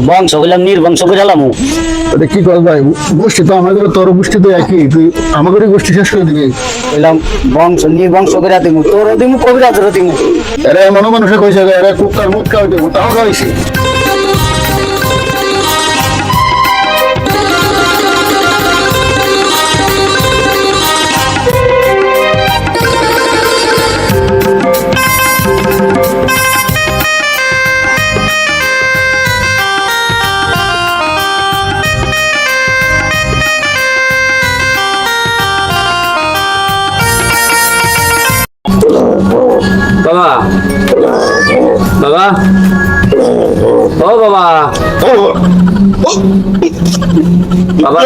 বংশ বললাম নির্বংশ করে এলাম। কি কর ভাই, গোষ্ঠী তো আমাদের, তোর গোষ্ঠী তো একই, তুই আমাদের গোষ্ঠী শেষ করে দিবি। বললাম বংশ নির্বংশ করে দিমু, তোরও দিমু কবিরাজেরও দিমু। এরা এমন মানুষে কইছে এরা কুকার মুখ খাওয়াই দেবো, তাও খাওয়াইছি। বাবা বাবা ও বাবা বাবা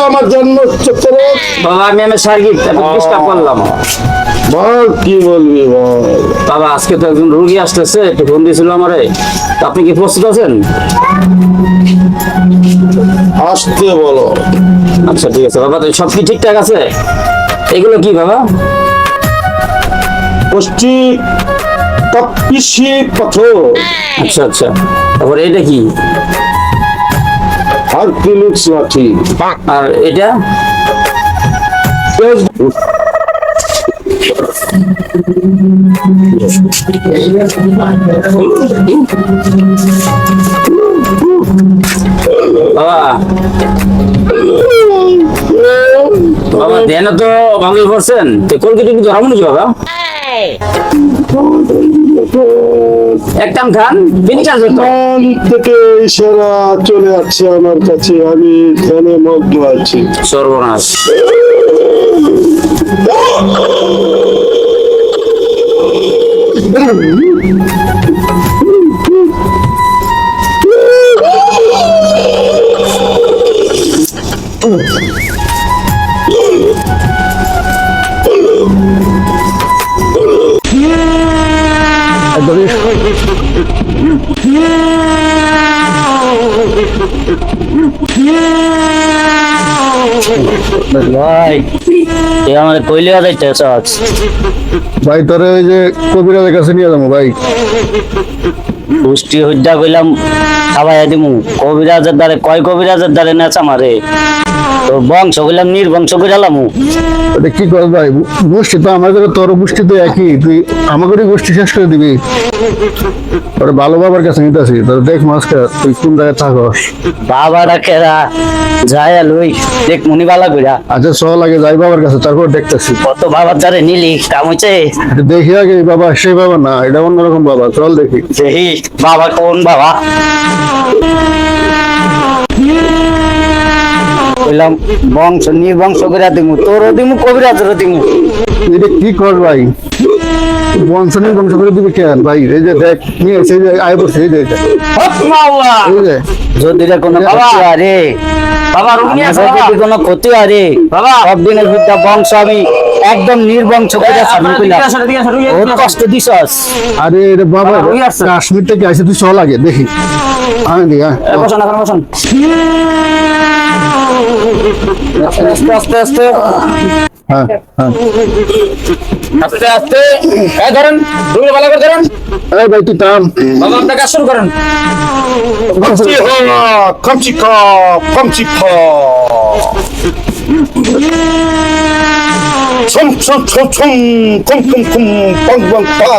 আমার জন্ম বাবা আমি সার্গিক ডিস্টার্ব করলাম। বল, কি বলবি বল। বাবা আজকে তো একজন রোগী আসতেছে, একটু ফোন দিয়েছিল আমারে, আপনি কি প্রস্তুত আছেন? আসতে বলো। আচ্ছা ঠিক আছে বাবা, সব কি ঠিকঠাক আছে? এগুলো কি বাবা? গোষ্ঠী তপ্পিসি পাথর। আচ্ছা আচ্ছা, তারপর এটা কি? হারকিউলিস লাঠি। আর এটা? বাবা বাবা দেন তো ভাঙি পড়ছেন, কলকাতা কি ধরাবো নাকি বাবা? একদম খান ফিনিশার থেকে ইশারা চলে আসছে আমার কাছে, আমি ধ্যানে মগ্ন আছি। সর্বনাশ। ভাই এ আমাদের কইলে যাইতে চাস ভাই, তোরে ওই যে কবিরাজের কাছে নিয়ে যাবো ভাই। পুষ্টি হইডা কইলাম খাওয়াইয়া দিমু, কবিরাজের দ্বারে কয় কবিরাজের দ্বারে নেচা মারে, তোর বংশ কইলাম নির্বংশ করে এলামু। কি কর ভাই, গোষ্ঠী তো আমাদের, তোর গোষ্ঠী তো একই, তুই আমাদেরই গোষ্ঠী শেষ করে দিবি। তোর ভালো বাবার কাছে নিতে আসি, তোর দেখ মাসকে তুই কোন জায়গায় থাকস। বাবারা কেরা যায় লই দেখ মুনি বালা কইরা। আচ্ছা চল আগে যাই বাবার কাছে, তারপর দেখতেছি। কত বাবার দ্বারে নিলি কাম হইছে। দেখি আগে বাবা, সেই বাবা না, এটা অন্যরকম বাবা, চল দেখি। সেই বাবা কোন বাবা? কইলাম বংশ নির্বংশ করে দিমু, তোরও দিমু কবিরাজেরও দিমু। এটা কি কর ভাই, বংশ বংশ করে দিবি কেন ভাই? এই যে দেখ নিয়ে সেই যে আয় বসে, এই যে যদি কোনো ক্ষতি আরে বাবা রুমিয়া যদি কোনো ক্ষতি আরে বাবা সব দিনের বিদ্যা বংশ আমি একদম নির্বংশ করে সামনে কইলাম। বহুত কষ্ট দিছস। আরে রে বাবা, কাশ্মীর থেকে আসে, তুই চল আগে দেখি। আমি দিই, বসন এখন বসন। আস্তে আস্তে আস্তে হ্যাঁ হ্যাঁ, আস্তে আস্তে এই ধরেন, দুই ভালো করে ধরেন। এই ভাই তুই থাম বাবা আপনি কাজ শুরু করেন। কমচিকা কমচিকা ছম ছম ছম ছম কম কম কম পং পং পা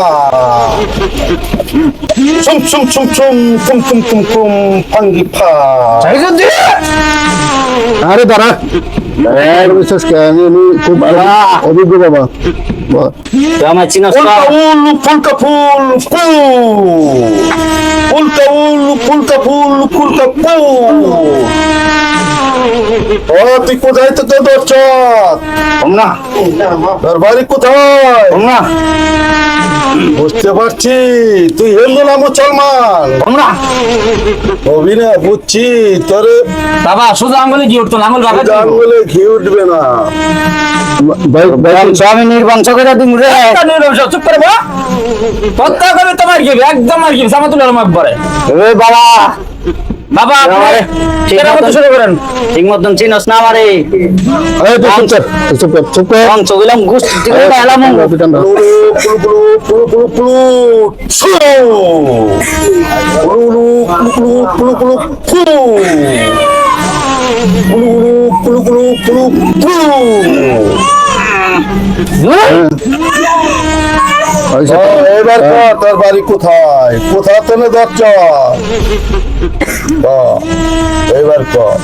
ছম ছম ছম ছম কম কম কম কম পাঙ্গি পা। আরে দাঁড়া, বিশ্বাস কে, আমি খুব অভিজ্ঞ বাবা। আমার চিনস ফুলকা ফুল ফুলকা ফুল ফুলকা ফুল ফুলকা ফুল। ও তুই কোথায় তো তোর না তোর বাড়ি কোথায়? না বুঝতে পারছি, তুই হিন্দু না মুসলমান? না হবি না, বুঝছি তোর বাবা সোজা আঙ্গুলে ঘি উঠতো না, আঙ্গুল বাবা আঙ্গুলে ঘি উঠবে না আমি নির্বংশ করে দিন রে। চুপ করে বা পত্তা করে তোমার কি একদম আর কি সামাতুল আলম একবারে। এ বাবা বাবা ঠিক মতন চিনস না আমারে এই তুই চুপ কর চুপ কর বংশ গেলাম গোষ্ঠী থেকে এলাম ঠান্ডা এবার কর তোর বাড়ি কোথায় কোথা থেকে যাচ্ছ এবার কর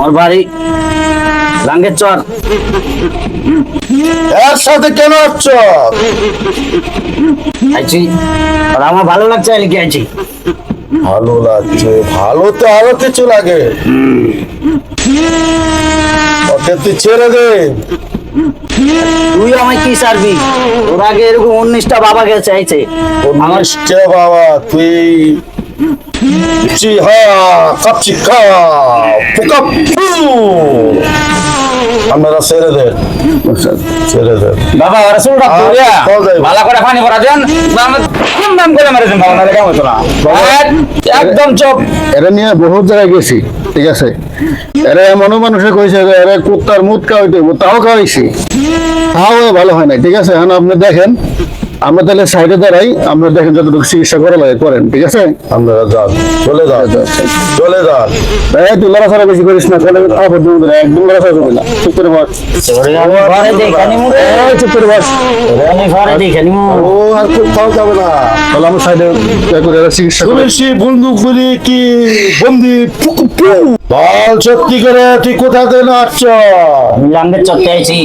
ওর বাড়ি লাঙ্গের চর এর সাথে কেন আসছ আইছি আর আমার ভালো লাগছে লিখে আইছি ভালো লাগছে ভালো তো আরো কিছু লাগে ওকে তুই ছেড়ে দে তুই আমায় কি সারবি ওর আগে এরকম 19টা বাবা গেছে আইছে আমার কে বাবা তুই চিহা কাপচিকা পুকা আমরা ছেড়ে দে ছেড়ে দে বাবা ওরা শুনটা পুরিয়া ভালো করে পানি ভরা দেন কম দাম করে মারে দেন বাবা না কেমন হতো না একদম চুপ এরা নিয়ে বহুত জায়গায় গেছি ঠিক আছে এরা এমনও মানুষে কইছে যে এরা কুত্তার মুদ খাওয়াইতে তাও খাওয়াইছি তাও ভালো হয় না ঠিক আছে এখন আপনি দেখেন আমরা তাহলে সাইডে দাঁড়াই আমরা দেখেন যতটুকু চিকিৎসা করা লাগে করেন ঠিক আছে আপনারা যান চলে যান চলে যান এই তুই লড়াছাড়া বেশি করিস না তাহলে আপদ একদম লড়াছাড়া করবি না চুপ করে বস ঘরে দেখানি মুরে এই চুপ করে বস আমি ঘরে দেখানি মু ও আর কোথাও যাবে না তাহলে আমরা সাইডে করে এরা চিকিৎসা করি শুনেছি বন্ধু করি কি বন্দি বল সত্যি করে তুই কোথা থেকে আসছ আমি লাঙ্গের চরতে আইছি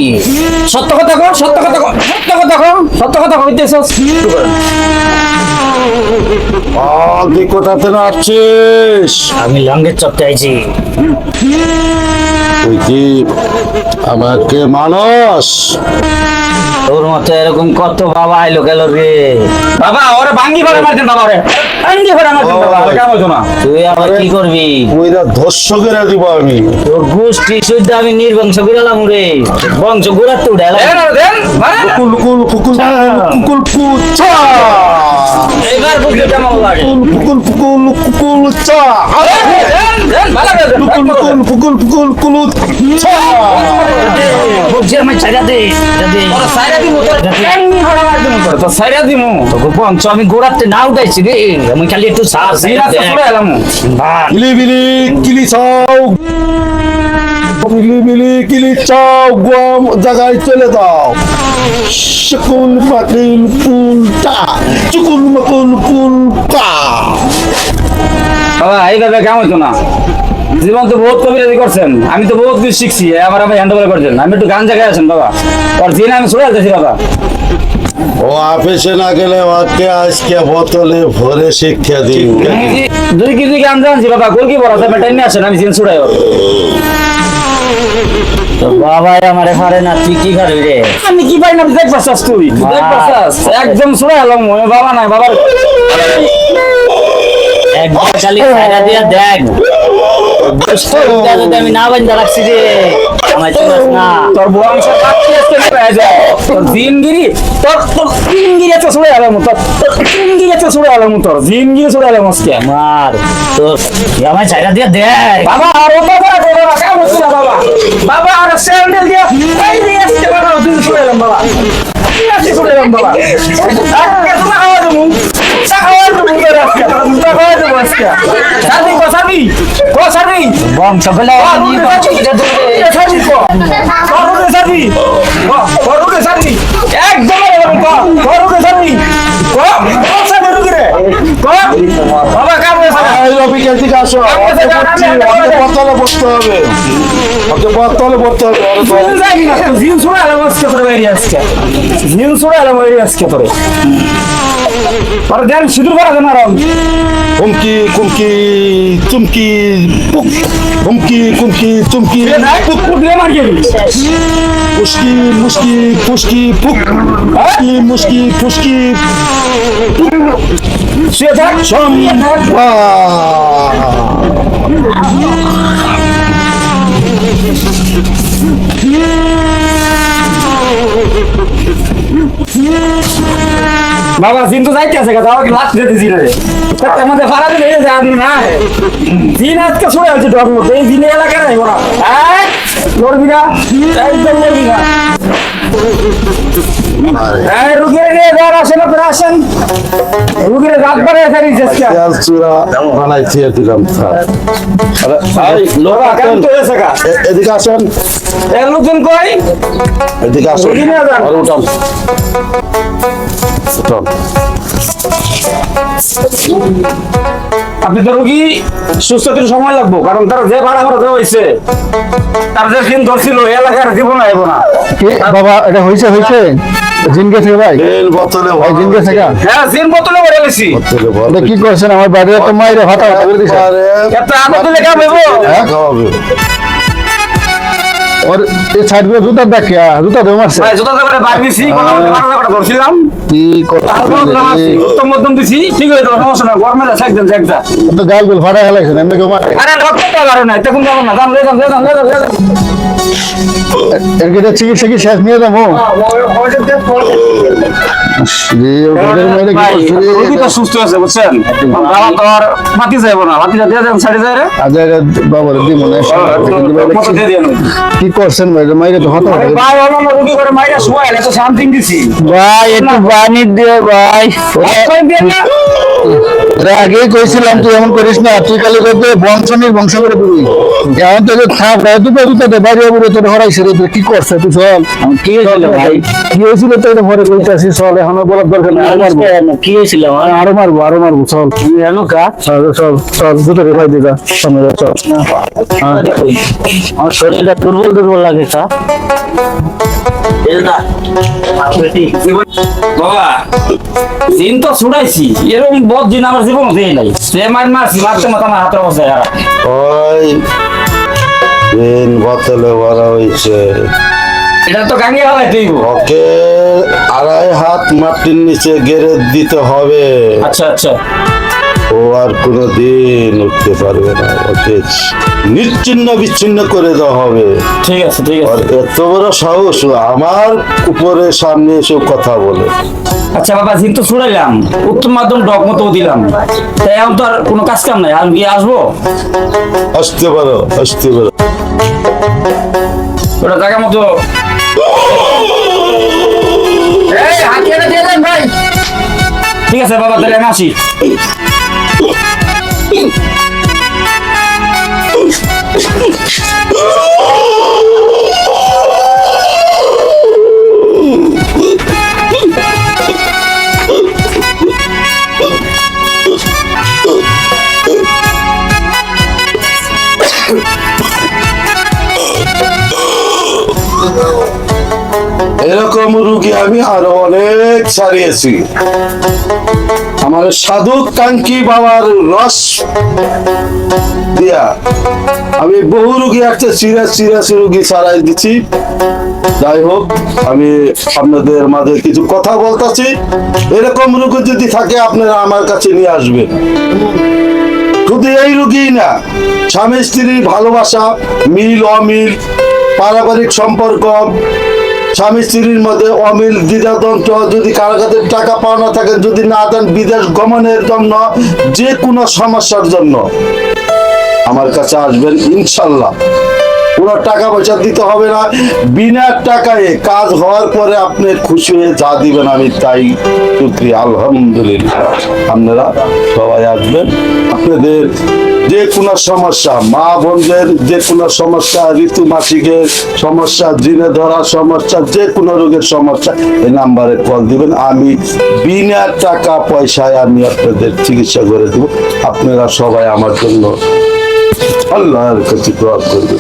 সত্য কথা কর সত্য কথা কর সত্য কথা কর সত্য কথা কইতেছস বল তুই কোথা থেকে আসছিস আমি লাঙ্গের চরতে আইছি তুই কি আমাকে মানুষ তোর মতো এরকম কত বাবা আইলো গেল রে বাবা ওরে ভাঙ্গি ভরে মারতেন বাবা ওরে ভাঙ্গি ভরে মারতেন বাবা কেমন হতো না তুই আবার কি করবি ওইরা ধস্য করে দিব আমি তোর গোষ্ঠী শুদ্ধ আমি নির্বংশ বিড়ালাম রে বংশ গুড়াতে উড়ালাম কুকুল কুকুল কুকুল কুকুল পুচা এবার বুঝতে কেমন লাগে কুকুল কুকুল কুকুল চা কুকুল কুকুল কুকুল কুকুল কুকুল চা বুঝছি আমি ছাইরা দে ছাইরা দিমু তোর ভাঙ্গি ভরে মারতেন তোর ছাইরা দিমু তোর বংশ আমি গুড়াতে না উঠাইছি রে আমি খালি একটু সাহস এলাম বিলি বিলি কিলি চাও বিলি বিলি কিলি চাও গুয়াম জায়গায় চলে যাও শুকুল মাকুল পুলটা চুকুল মাকুল পুলটা বাবা এইভাবে কেমন হতো না জীবন তো বহুত কবিরাজি করছেন আমি তো বহুত কিছু শিখছি আমার আমি হ্যান্ড ওভার করছেন আমি একটু গান জায়গায় আছেন বাবা ওর দিন আমি ছুড়ে আসতেছি বাবা ও অফিসে না গেলে ওকে আজকে বোতলে ভরে শিক্ষা দিন 2 কেজি গান জানছি বাবা গোল কি বড় আছে টাইম আসেন আমি জিন ছুড়াই তো বাবা আমার পারে না তুই কি করবি রে আমি কি পাই না দেখ পাছাস তুই দেখ পাছাস একদম ছুড়ে এলাম বাবা নাই বাবার একদম খালি ছাইরা দিয়া দেখ আমি না বান্ধা রাখছি রে আমার চিনাস না তোর বংশ কাটতে আসতে তোর জিনগিরি তোর জিনগিরি তো ছুড়ে এলাম তোর জিনগিরি তো ছুড়ে এলাম তোর জিনগিরি ছুড়ে এলাম আজকে আমার তোর আমার ছাইরা দিয়া দেখ বাবা আর ওটা করা করো না কেমন হচ্ছে বাবা বাবা আর স্যান্ডেল দিয়া এই দিয়ে আসতে বাবা তুই ছুড়ে এলাম বাবা তুই আসতে ছুড়ে এলাম বাবা তোমার আওয়াজ মুখ বংশ ফেলে বাবা কামড়ে অফিসের দিকে আসো ওকে বোতলে পড়তে হবে ওকে বোতলে পড়তে হবে জিন ছুড়ে এলাম আজকে তোর বেরিয়ে আজকে জিন ছুড়ে এলাম বেরিয়ে আজকে তোরে দেন সিঁদুর করা দেন আরাম হুমকি কুমকি চুমকি পুক হুমকি কুমকি চুমকি পুক কুটলে মার গেলি মুশকি মুশকি ফুসকি পুক মুশকি মুশকি ফুসকি সে থাক সম্ভা বাবা জিন তো যাইতে আছে গাছ আমাকে লাস্ট দিতে রে আমাদের ভাড়া দিলে জানি না দিন আজকে ছড়ে আছে ডর মতো এই দিনে এলাকা নাই ওরা হ্যাঁ লড়বি না একদম লড়বি না হ্যাঁ রুগীর নিয়ে ঘর আসেন আপনারা আসেন রুগীর রাত বাড়ে এখানে যাচ্ছে পেঁয়াজ চূড়া বানাইছি দিলাম লোরা কেমন তো হয়েছে কা এদিকে আসেন এর লোকজন কই এদিকে আসেন রুগী নিয়ে যান। আর উঠান উঠান। আপনি তো রুগী সুস্থ হতে সময় লাগবো কারণ তার যে ভাড়া ভাড়া দেওয়া হয়েছে তার যে দিন ধরছিল এলাকার জীবন আইব না কি বাবা এটা হয়েছে জিন গেছে ভাই তেল বোতলে ভাই জিন গেছে কা হ্যাঁ দিন বোতলে ভরে গেছি বোতলে ভরে এটা কি করছেন আমার বাড়িতে তো মাইরে ভাতা করে দিছে আরে এত আগে তুলে কেমন হইব খাওয়াবে ওর এই সাইড গুলো জুতা দেখে জুতা দেবো মারছে ভাই জোতা করে বাইরে দিছি কোনো ভাড়া ভাড়া ধরছিলাম কি উত্তম মধ্যম দিছি ঠিক হয়ে যাবে সমস্যা না গরমে যাচ্ছে একদম একটা তো গাল গুল ফাটা হেলাইছেন এমনি কেউ মারে আরে রক্ত তো পারে না তখন যাবো না যান এর কি চিকিৎসা কি শেষ নিয়ে যাবো রোগী তো সুস্থ আছে বুঝছেন বাবা তো আর মাটি যাইবো না মাটিটা দিয়ে দেন সাইডে যায় রে বাবার দিব না মতো দিয়ে দিন কি করছেন ভাই মাইরে তো হতো ভাই হলো না রোগী করে মাইরা শুয়াই এত শান্তি দিছি ভাই একটু পানি দিয়ে ভাই কই দেন না আগে কইছিলাম তুই এমন করিস না তুই কালি করতে বংশ করে দিবি এখন তো থাপ দুটো দুটো বাইরে বুড়ো তোর হরাইছে রে তুই কি করছে তুই চল কি হয়েছিল ভাই কি হয়েছিল তো এটা ভরে কইতাছি চল এখন বলার দরকার নেই কি হয়েছিল আরো মারবো চল জানো কা চল দুটো রে ভাই দিদা সামনে চল আমার শরীরটা দুর্বল লাগে কা বাবা দিন তো ছুড়াইছি এরকম বহুত দিন আমার জীবন দেয় নাই সে মারছি মারতে মাথা আমার হাতের অবস্থায় খারাপ ওই তেল বোতলে ভরা হয়েছে এটা তো গাঙ্গে হলাই তুই ওকে 2.5 হাত মাটির নিচে গেড়ে দিতে হবে আচ্ছা ও আর কোনোদিন উঠতে পারবে না ওকে নিশ্চিন্ন বিচ্ছিন্ন করে দেওয়া হবে ঠিক আছে আর এত বড় সাহস আমার উপরে সামনে এসে কথা বলে আচ্ছা বাবা দিন তো ছুড়াইলাম উত্তম মাধ্যম ডক মতো দিলাম তাই এখন তো আর কোনো কাজ কাম নাই আমি কি আসবো আসতে পারো ওটা জায়গা মতো এই হাতিয়াটা দিয়ে দেন ভাই ঠিক আছে বাবা তাহলে আমি আসি এরকম রুগী আমি আরো অনেক ছাড়িয়েছি আমার সাধু কাঙ্কি বাবার রস দিয়া আমি বহু রুগী একটা সিরিয়াস রুগী ছাড়াই দিচ্ছি যাই হোক আমি আপনাদের মাঝে কিছু কথা বলতেছি এরকম রোগী যদি থাকে আপনারা আমার কাছে নিয়ে আসবেন শুধু এই রোগী না স্বামী স্ত্রীর ভালোবাসা মিল অমিল পারিবারিক সম্পর্ক স্বামী স্ত্রীর মধ্যে অমিল দ্বিধাদ্বন্দ্ব যদি কারো কাছে টাকা পাওনা থাকে যদি না দেন বিদেশ গমনের জন্য যে কোনো সমস্যার জন্য আমার কাছে আসবেন ইনশাল্লাহ পুরো টাকা পয়সা দিতে হবে না বিনা টাকায় কাজ হওয়ার পরে আপনি খুশি হয়ে যা দিবেন আমি তাই শুকরিয়া আলহামদুলিল্লাহ আপনারা সবাই আসবেন আপনাদের যে কোনো সমস্যা মা বোনদের যে কোনো সমস্যা ঋতু মাসিকের সমস্যা জিনে ধরা সমস্যা যে কোনো রোগের সমস্যা এই নাম্বারে কল দিবেন আমি বিনা টাকা পয়সায় আমি আপনাদের চিকিৎসা করে দেব আপনারা সবাই আমার জন্য আল্লাহর কাছে দোয়া করবেন